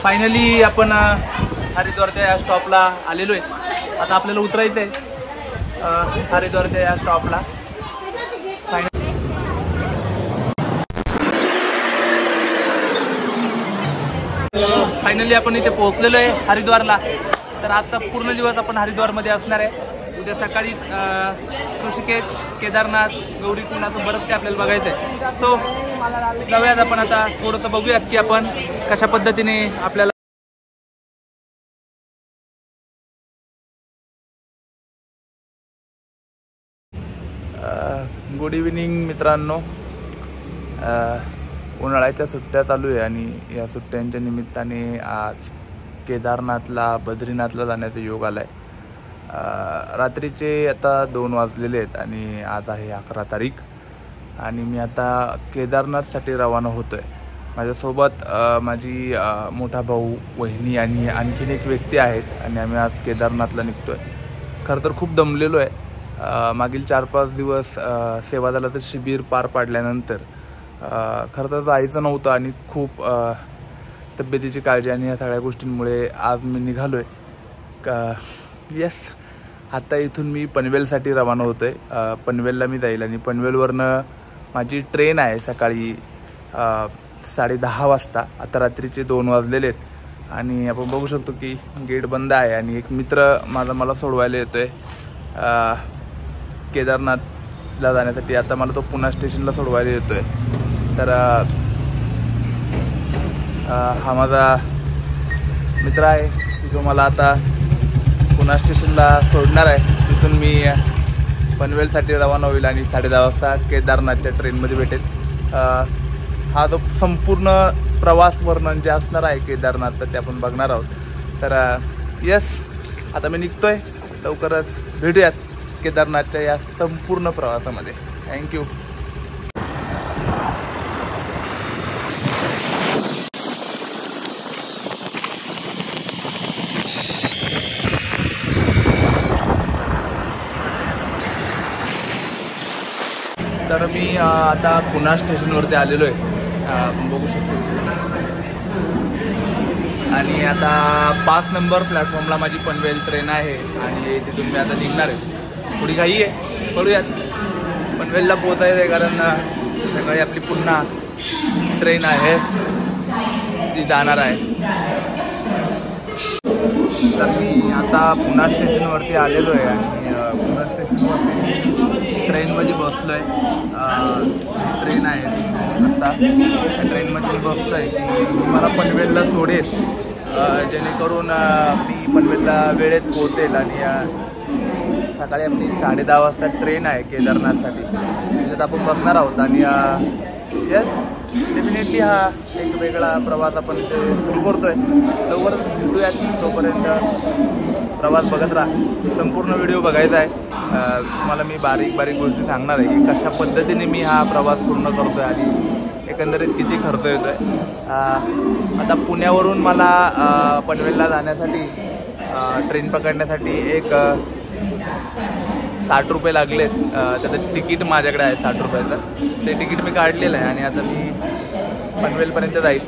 Finally आपण हरिद्वारच्या या स्टॉपला आलेलो आहे। आता आपल्याला उतरायचं आहे हरिद्वारच्या या स्टॉपला। फायनली आपण इथे पोहोचलेलो आहे हरिद्वारला। तर आजचा पूर्ण दिवस आपण हरिद्वारमध्ये असणार आहे। उद्या सकाळी ऋषिकेश, केदारनाथ, गौरीकुंड असं बरंच काही आपल्याला बघायचं आहे। सो जाऊयात आपण आता थोडंसं बघूयात की आपण कशा पद्धतीने आपल्याला गुड इव्हिनिंग मित्रांनो। उन्हाळ्याच्या सुट्ट्या चालू आहे आणि या सुट्ट्यांच्या निमित्ताने आज केदारनाथला, बद्रीनाथला जाण्याचा योग आला आहे। रात्रीचे आता 2 वाजलेले आहेत आणि आज आहे 11 तारीख आणि मी आता केदारनाथसाठी रवाना होतो आहे। माझ्यासोबत माझी मोठा भाऊ, वहिनी आणि आणखीन एक व्यक्ती आहेत आणि आम्ही आज केदारनाथला निघतो आहे। खरं तर खूप दमलेलो आहे। मागील 4-5 दिवस सेवादलाचं शिबिर पार पाडल्यानंतर खरं तर जायचं नव्हतं आणि खूप तब्येतीची काळजी आणि या सगळ्या गोष्टींमुळे आज मी निघालो आहे। येस, आता इथून मी पनवेलसाठी रवाना होतो आहे। पनवेलला मी जाईल आणि पनवेलवरनं माझी ट्रेन आहे सकाळी 10:30 वाजता। आता रात्रीचे 2 वाजलेले आहेत आणि आपण बघू शकतो की गेट बंद आहे आणि एक मित्र माझा मला सोडवायला येतो आहे केदारनाथला जाण्यासाठी। आता मला तो पुणे स्टेशनला सोडवायला येतो आहे। तर हा माझा मित्र आहे की जो मला आता पुणे स्टेशनला सोडणार आहे। तिथून मी पनवेलसाठी रवाना होईल आणि 10:30 वाजता केदारनाथच्या ट्रेनमध्ये भेटेल। हा जो संपूर्ण प्रवास वर्णन जे असणार आहे केदारनाथचं ते आपण बघणार आहोत। तर येस, आता मी निघतोय। लवकरच भेटूयात केदारनाथच्या या संपूर्ण प्रवासामध्ये। थँक्यू। तर मी आता पुणे स्टेशनवरती आलेलो आहे, आपण बघू शकतो आणि आता 5 नंबर प्लॅटफॉर्मला माझी पनवेल ट्रेन आहे आणि तिथून मी आता निघणार आहे। थोडी घाई आहे, पळूयात। पनवेलला पोहोचायचं आहे कारण सकाळी आपली पुन्हा ट्रेन आहे ती जाणार आहे। तर मी आता पुणे स्टेशनवरती आलेलो आहे आणि पुणे स्टेशनवरती मी ट्रेनमध्ये बसलो आहे। ट्रेन आहे बघू शकता, त्या ट्रेनमध्ये मी बसलो आहे की मला पनवेलला सोडेल, जेणेकरून मी पनवेलला वेळेत पोहोचेल आणि सकाळी आपली 10:30 वाजता ट्रेन आहे केदारनाथसाठी, त्याच्यात आपण बसणार आहोत। आणि येस, डेफिनेटली हा एक वेगळा प्रवास आपण इथे सुरू करतोय। लवकरच भेटूयात, तोपर्यंत प्रवास बघत राहा। संपूर्ण व्हिडिओ बघायचा आहे। तुम्हाला मी बारीक बारीक गोष्टी सांगणार आहे की कशा पद्धतीने मी हा प्रवास पूर्ण करतोय आणि एकंदरीत किती खर्च येतोय। आता पुण्यावरून मला पनवेलला जाण्यासाठी ट्रेन पकडण्यासाठी एक 60 रुपये लागलेत। त्याचं तिकीट माझ्याकडे आहे 60 रुपयाचं, ते तिकीट मी काढलेलं आहे आणि आता मी पनवेलपर्यंत जाईल।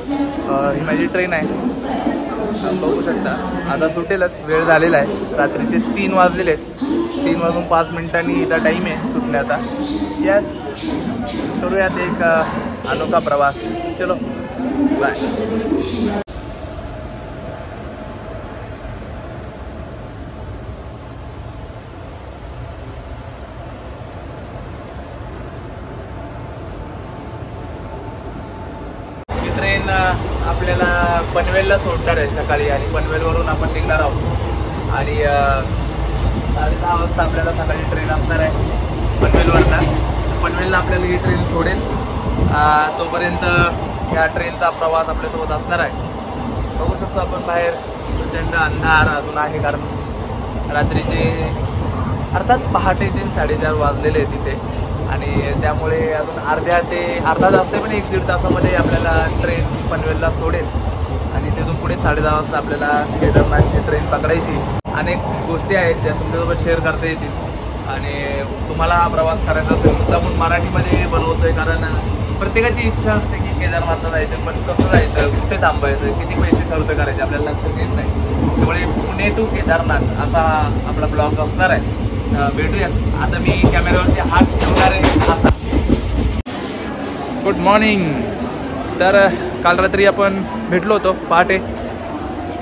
ही माझी ट्रेन आहे, बघू शकता। आता सुटेलच, वेळ झालेला आहे, रात्रीचे 3 वाजलेले आहेत। 3:05 इथं टाईम आहे सुटण्याचा। यस, करूयात एक अनोखा प्रवास। चलो बाय। ट्रेन आपल्याला पनवेलला सोडणार आहे सकाळी आणि पनवेलवरून आपण निघणार आहोत आणि 10:30 वाजता आपल्याला सकाळी ट्रेन असणार आहे पनवेलवरनं। पनवेलला आपल्याला ही ट्रेन सोडेल, तोपर्यंत या ट्रेनचा प्रवास आपल्यासोबत असणार आहे। बघू शकतो आपण बाहेर प्रचंड अंधार अजून आहे कारण रात्रीचे अर्थात पहाटेचे 4:30 वाजलेले आहेत तिथे आणि त्यामुळे अजून अर्धा तास पण 1-1.5 तासामध्ये आपल्याला ट्रेन पनवेलला सोडेल आणि तिथून पुढे 10:30 वाजता आपल्याला केदारनाथची ट्रेन पकडायची। अनेक गोष्टी आहेत ज्या तुमच्यासोबत शेअर करता येतील आणि तुम्हाला हा प्रवास करायचा असेल तर आपण मराठीमध्ये बनवतोय कारण प्रत्येकाची इच्छा असते की केदारनाथला जायचं, पण कसं जायचं, कुठे थांबायचं, किती पैसे खर्च करायचे आपल्याला लक्षात येत नाही. त्यामुळे पुणे टू केदारनाथ असा आपला ब्लॉग असणार आहे. भेटूया. आता मी कॅमेऱ्यावरती हात ठेवणार आहे. आता गुड मॉर्निंग. तर काल रात्री आपण भेटलो होतो पहाटे.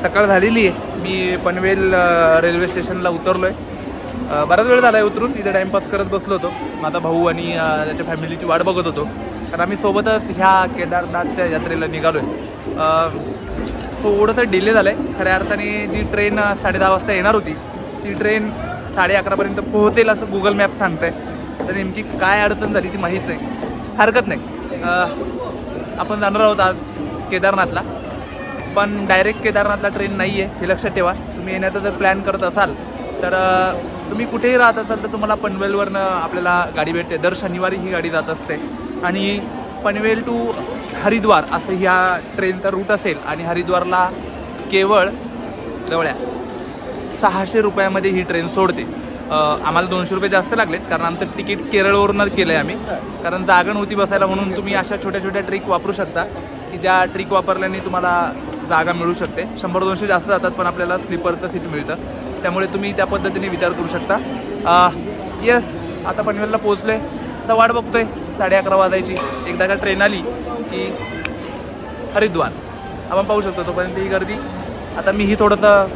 सकाळ झालेली आहे. मी पनवेल रेल्वे स्टेशनला उतरलो आहे. बराच वेळ झाला आहे उतरून. इथे टाईमपास करत बसलो होतो. माझा भाऊ आणि त्याच्या फॅमिलीची वाट बघत होतो, कारण आम्ही सोबतच ह्या केदारनाथच्या यात्रेला निघालो आहे. थोडंसं डिले झालं आहे. खऱ्या अर्थाने जी ट्रेन 10:30 वाजता येणार होती ती ट्रेन 11:30पर्यंत पोहोचेल असं गुगल मॅप सांगत आहे. तर नेमकी काय अडचण झाली ती माहीत नाही. हरकत नाही. आपण जाणार आहोत आज केदारनाथला, पण डायरेक्ट केदारनाथला ट्रेन नाही आहे हे लक्षात ठेवा. तुम्ही येण्याचा जर प्लॅन करत असाल तर तुम्ही कुठेही राहत असाल तर तुम्हाला पनवेलवरनं आपल्याला गाडी भेटते. दर शनिवारी ही गाडी जात असते आणि पनवेल टू हरिद्वार असं ह्या ट्रेनचा रूट असेल. आणि हरिद्वारला केवळ जवळ्या 600 रुपयामध्ये ही ट्रेन सोडते. आम्हाला 200 रुपये जास्त लागलेत, कारण आमचं तिकीट केरळवरूनच केलं आहे आम्ही, कारण जागा नव्हती बसायला. म्हणून तुम्ही अशा छोट्या छोट्या ट्रिक वापरू शकता की ज्या ट्रिक वापरल्याने तुम्हाला जागा मिळू शकते. 100-200 जास्त जातात, पण आपल्याला स्लीपरचं सीट मिळतं. त्यामुळे तुम्ही त्या पद्धतीने विचार करू शकता. येस, आता पनवेलला पोहोचलो आहे. आता वाट बघतोय 11:30 वाजायची. एकदा का ट्रेन आली की हरिद्वार आपण पाहू शकतो. तोपर्यंत ही गर्दी. आता मीही थोडंसं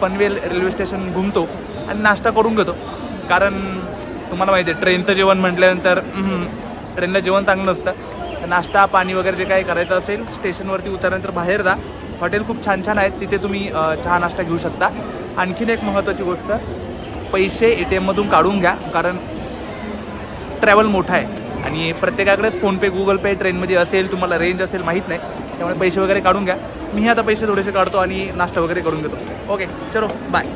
पनवेल रेल्वे स्टेशन घुमतो आणि नाश्ता करून घेतो, कारण तुम्हाला माहिती आहे ट्रेनचं जेवण म्हटल्यानंतर ट्रेनला जेवण चांगलं नसतं. नाश्ता पाणी वगैरे जे काही करायचं असेल स्टेशनवरती उतरल्यानंतर बाहेर जा. हॉटेल खूप छान छान आहेत, तिथे तुम्ही चहा नाश्ता घेऊ शकता. आणखीन एक महत्त्वाची गोष्ट, पैसे ATMमधून काढून घ्या, कारण ट्रॅव्हल मोठा आहे आणि प्रत्येकाकडेच फोनपे गुगल पे ट्रेनमध्ये असेल, तुम्हाला रेंज असेल माहीत नाही. त्यामुळे पैसे वगैरे काढून घ्या. मी आता पैसे थोडेसे काढतो आणि नाश्ता वगैरे करून घेतो. ओके, चलो बाय.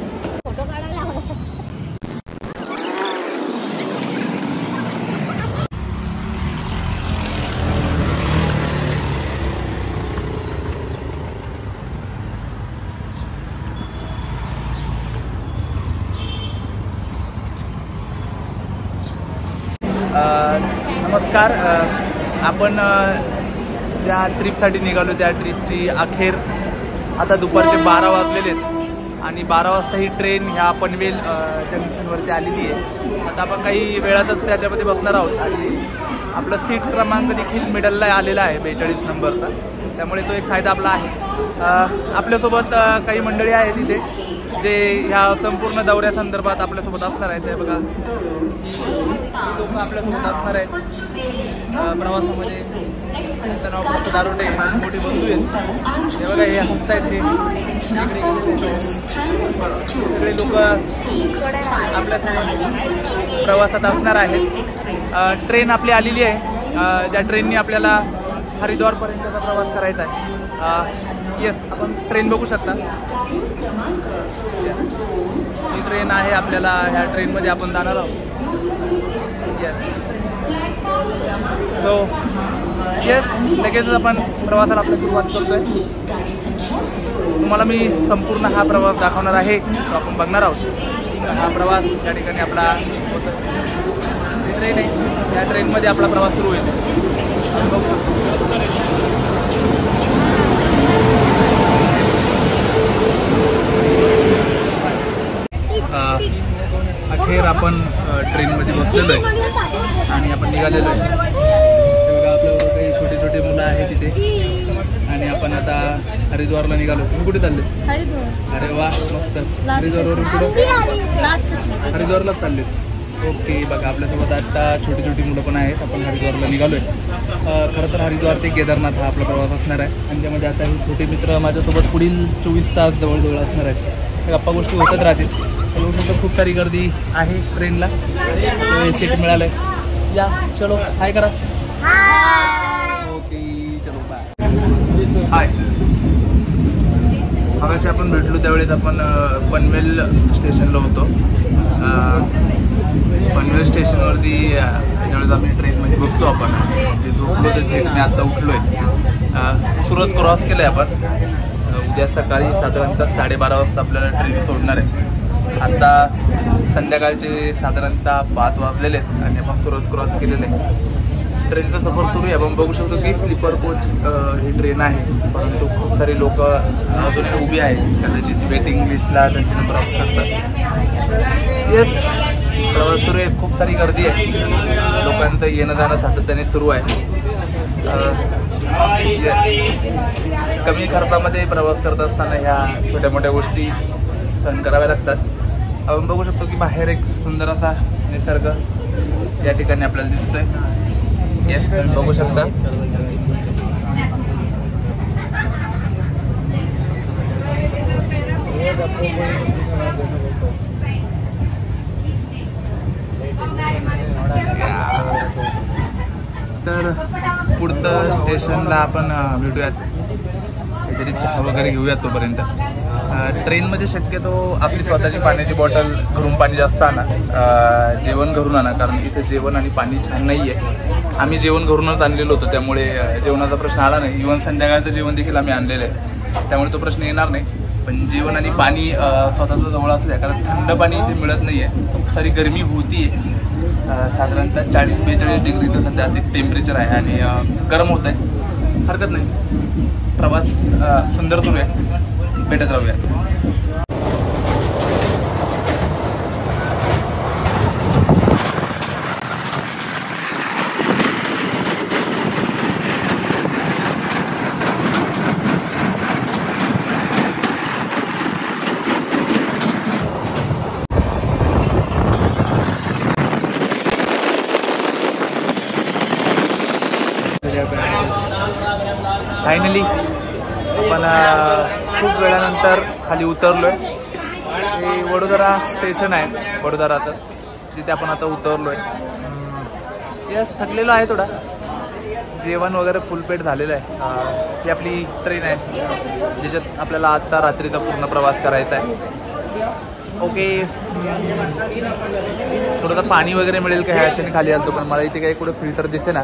नमस्कार. आपण ज्या ट्रिपसाठी निघालो त्या ट्रिपची अखेर आता दुपारचे 12 वाजलेले आहेत आणि 12 वाजता ही ट्रेन ह्या पनवेल जंक्शनवरती आलेली आहे. आता आपण काही वेळातच त्याच्यामध्ये बसणार आहोत आणि आपलं सीट क्रमांक देखील मिडलला आलेला आहे 42 नंबरचा. त्यामुळे तो एक फायदा आपला आहे. आपल्यासोबत काही मंडळी आहेत इथे जे ह्या संपूर्ण दौऱ्यासंदर्भात आपल्यासोबत असणार आहेत. हे बघा, लोक आपल्यासोबत असणार आहेत प्रवासामध्ये. त्यांचं नाव फक्त दारोटे, मोठी बंधू आहेत. हे बघा, हे हसत आहेत. हे सगळे लोक आपल्यासोबत प्रवासात असणार आहेत. ट्रेन आपली आलेली आहे, ज्या ट्रेनने आपल्याला हरिद्वारपर्यंतचा प्रवास करायचा आहे. येस, आपण ट्रेन बघू शकता. ही ट्रेन आहे आपल्याला, ह्या ट्रेनमध्ये आपण जाणार आहोत. येस, सो येस, लगेचच आपण प्रवासाला आपल्या सुरुवात करतोय. तुम्हाला मी संपूर्ण हा प्रवास दाखवणार आहे, तो आपण बघणार आहोत. हा प्रवास या ठिकाणी आपला ट्रेन आहे, या ट्रेनमध्ये आपला प्रवास सुरू होईल. बघू अखेर आपण ट्रेनमध्ये बसलेलो आहे आणि आपण निघालेलो आहे. बघा, आपल्याबरोबर काही छोटे छोटे मुलं आहेत तिथे आणि आपण आता हरिद्वारला निघालो. तुम्ही कुठे चालले? अरे वा, मस्त. हरिद्वारवरून कुठं? हरिद्वारलाच चालले. ओके, बघा आपल्यासोबत आता छोटी छोटी मुलं पण आहेत. आपण हरिद्वारला निघालो आहे. खरं तर हरिद्वार ते केदारनाथ हा आपला प्रवास असणार आहे आणि त्यामध्ये आता हे छोटे मित्र माझ्यासोबत पुढील 24 तास जवळजवळ असणार आहेत. गप्पा गोष्टी होतच राहतील. बघू शकतो खूप सारी गर्दी आहे ट्रेनला. सीट मिळालं आहे. या, चलो हाय करा. ओके, चलो बाय. हाय. मगाशी आपण भेटलो त्यावेळेस आपण पनवेल स्टेशनला होतो. पनवेल स्टेशनवरती ज्यावेळेस आम्ही ट्रेनमध्ये बसतो आपण, ते झोपलो ते ट्रेन मी आता उठलो आहे. सुरत क्रॉस केलं आहे आपण. उद्या सकाळी साधारणतः 12:30 वाजता आपल्याला ट्रेन सोडणार आहे. आता संध्याकाळचे साधारणतः 5 वाजलेले आहेत आणि आपण सुरत क्रॉस केलेले आहे. ट्रेनचा सफर सुरू आहे. आपण बघू शकतो की स्लीपर कोच ही ट्रेन आहे, परंतु खूप सारे लोक अजूनही उभी आहेत. कदाचित वेटिंग लिस्टला त्यांचे नंबर असू शकतात. येस, प्रवास सुरू आहे. खूप सारी गर्दी आहे, लोकांचं येणं जाणं सातत्याने सुरू आहे. कमी खर्चामध्ये प्रवास करत असताना ह्या छोट्या मोठ्या गोष्टी सहन कराव्या लागतात. आपण बघू शकतो की बाहेर एक सुंदर असा निसर्ग या ठिकाणी आपल्याला दिसतोय. येस, तुम्ही बघू शकता. तर पुढचं स्टेशनला आपण भेटूयात, काहीतरी चहा वगैरे घेऊयात. तोपर्यंत ट्रेनमध्ये शक्यतो आपली स्वतःची पाण्याची बॉटल घरून पाणी जास्त आणा, जेवण घरून आणा, कारण इथे जेवण आणि पाणी छान नाही आहे. आम्ही जेवण घरूनच आणलेलं होतं, त्यामुळे जेवणाचा प्रश्न आला नाही. इव्हन संध्याकाळचं जेवण देखील आम्ही आणलेलं आहे, त्यामुळे तो प्रश्न येणार नाही. पण जेवण आणि पाणी स्वतःचं जवळ असलं, कारण थंड पाणी इथे मिळत नाही आहे. खूप सारी गरमी होती आहे. साधारणतः 40-42 डिग्रीचं सध्या टेम्परेचर आहे आणि गरम होत आहे. हरकत नाही, प्रवास सुंदर सुरू आहे. भेटत राहूया. फायनली आपण खूप वेळानंतर खाली उतरलोय. हे वडोदरा स्टेशन आहे, वडोदराचं, जिथे आपण आता उतरलोय. यस, थकलेलो आहे थोडा. जेवण वगैरे फुलपेट झालेलं आहे. ही आपली ट्रेन आहे ज्याच्यात आपल्याला आजचा रात्रीचा पूर्ण प्रवास करायचा आहे. ओके, थोडंसं पाणी वगैरे मिळेल का ह्या आशेने खाली आलतो, पण मला इथे काही कुठे फिल्टर दिसे ना,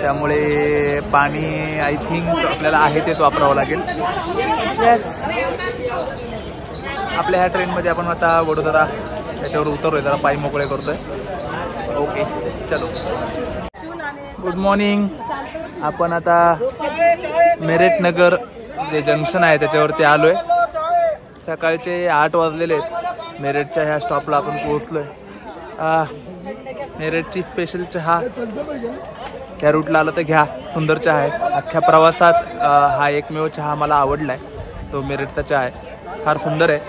त्यामुळे पाणी आय थिंक आपल्याला आहे तेच वापरावं लागेल. येस, आपल्या ह्या ट्रेनमध्ये आपण आता वडोदरा याच्यावर उतरलोय, जरा पाय मोकळे करतोय. ओके, चलो. Good morning. आपण आता मेरठ नगर जे जंक्शन आहे त्याच्यावरती आलोय. सकाळचे 8 वाजलेले आहेत. मेरठच्या ह्या स्टॉपला आपण पोहोचलोय. मेरठची स्पेशल चहा या रूटला आलं तर घ्या, सुंदर चहा आहे. अख्ख्या प्रवासात हा एकमेव चहा मला आवडला आहे, तो मेरठचा चहा आहे. फार सुंदर आहे.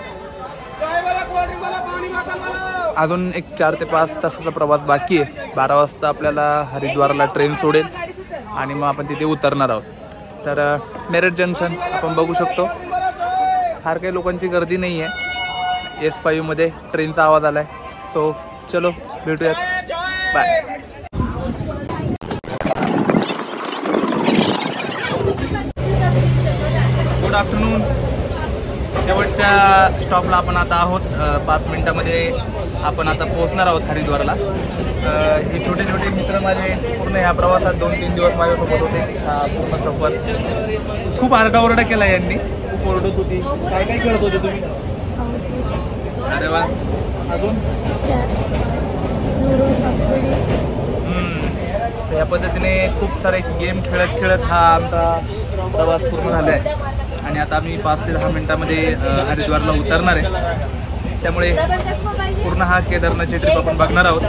अजून एक 4 ते 5 तासाचा प्रवास बाकी आहे. 12 वाजता आपल्याला हरिद्वारला ट्रेन सोडेल आणि मग आपण तिथे उतरणार आहोत. तर मेरठ जंक्शन आपण बघू शकतो. फार काही लोकांची गर्दी नाही आहे. S5 मध्ये ट्रेनचा आवाज आलाय. सो चलो भेटूयात. बाय. Good afternoon. शेवटच्या स्टॉपला आपण आता आहोत. 5 मिनिटामध्ये आपण आता पोहोचणार आहोत हरिद्वारला. हे छोटे छोटे मित्र माझे पूर्ण ह्या प्रवासात 2-3 दिवस माझ्यासोबत होते. हा पूर्ण सफर खूप आरडाओरडा केला यांनी, खूप ओरडत होती. काय काय खेळत होते तुम्ही? अरे वा. अजून या पद्धतीने खूप सारे गेम खेळत खेळत हा आमचा प्रवास पूर्ण झाला आहे. आणि आता आम्ही 5 ते 10 मिनिटांमध्ये हरिद्वारला उतरणार आहे. त्यामुळे पूर्ण हा केदारनाथची ट्रिप आपण बघणार आहोत.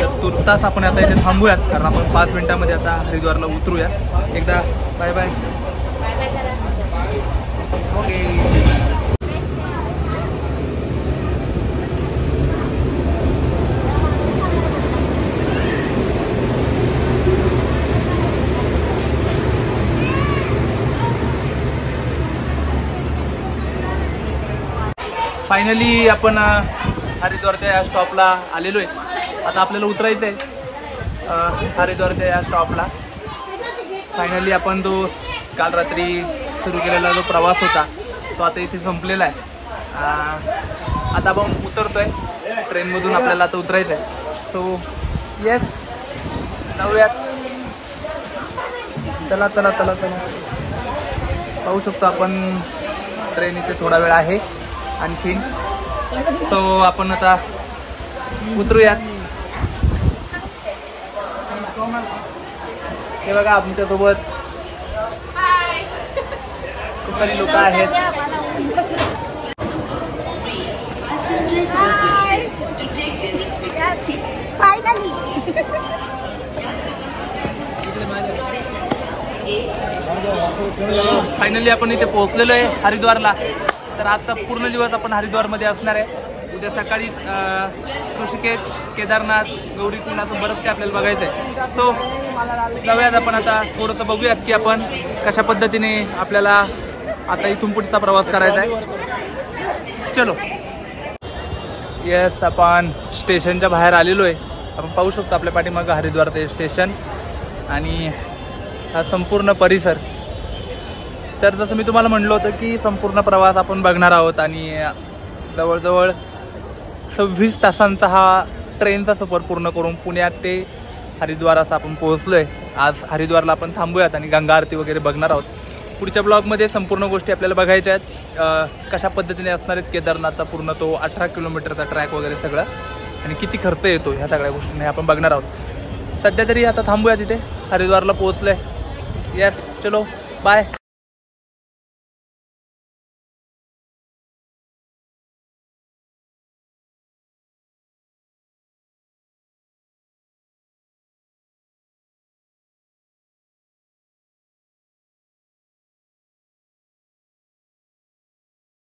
तर तुर्तास आपण आता इथे थांबूयात, कारण आपण 5 मिनिटांमध्ये आता हरिद्वारला उतरूया. एकदा बाय बाय. ओके. फायनली आपण हरिद्वारच्या या स्टॉपला आलेलो आहे. आता आपल्याला उतरायचं आहे हरिद्वारच्या या स्टॉपला. फायनली आपण जो काल रात्री सुरू केलेला जो प्रवास होता तो आता इथे संपलेला आहे. आता आपण उतरतोय ट्रेनमधून. आपल्याला आता उतरायचं आहे. सो येस, जाऊयात. चला चला चला चला. पाहू शकतो आपण ट्रेन इथे थोडा वेळ आहे आणखीन. सो आपण आता उतरूयात. हे बघा आमच्यासोबत खूप सारी लोक आहेत. फायनली आपण इथे पोहोचलेलो आहे हरिद्वारला. तर आजचा पूर्ण दिवस आपण हरिद्वारमध्ये असणार आहे. उद्या सकाळी ऋषिकेश, केदारनाथ, गौरीकुंड असं बरंच काही आपल्याला बघायचं आहे. सो जाऊयात आपण आता थोडंसं बघूयात की आपण कशा पद्धतीने आपल्याला आता इथून पुढचा प्रवास करायचा आहे. चलो. येस, आपण स्टेशनच्या बाहेर आलेलो आहे. आपण पाहू शकतो आपल्या पाठीमागं हरिद्वार ते स्टेशन आणि हा संपूर्ण परिसर. तर जसं मी तुम्हाला म्हणलं होतं की संपूर्ण प्रवास आपण बघणार आहोत आणि जवळजवळ 26 तासांचा हा ट्रेनचा सफर पूर्ण करून पुण्यात ते हरिद्वार असं आपण पोहोचलो आहे. आज हरिद्वारला आपण थांबूयात आणि गंगा आरती वगैरे बघणार आहोत. पुढच्या ब्लॉगमध्ये संपूर्ण गोष्टी आपल्याला बघायच्या आहेत. कशा पद्धतीने असणार आहेत केदारनाथचा पूर्ण तो 18 किलोमीटरचा ट्रॅक वगैरे सगळं आणि किती खर्च येतो ह्या सगळ्या गोष्टींनी आपण बघणार आहोत. सध्या तरी आता थांबूया तिथे, हरिद्वारला पोहोचलो आहे. येस, चलो बाय.